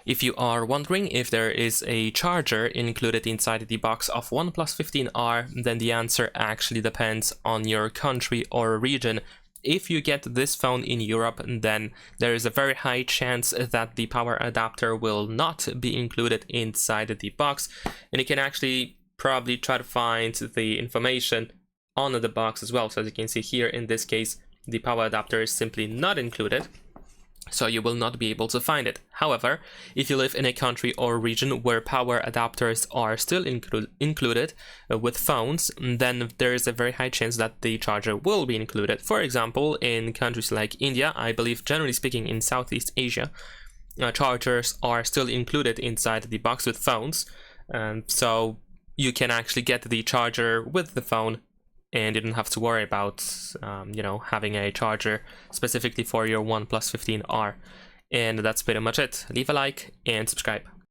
If you are wondering if there is a charger included inside the box of OnePlus 15R, then the answer actually depends on your country or region. If you get this phone in Europe, then there is a very high chance that the power adapter will not be included inside the box, and you can actually probably try to find the information on the box as well. So as you can see here, in this case, the power adapter is simply not included, so you will not be able to find it. However, if you live in a country or region where power adapters are still included with phones, then there is a very high chance that the charger will be included. For example, in countries like India, I believe generally speaking in Southeast Asia, chargers are still included inside the box with phones, so you can actually get the charger with the phone, and you don't have to worry about having a charger specifically for your OnePlus 15R. And that's pretty much it. Leave a like and subscribe.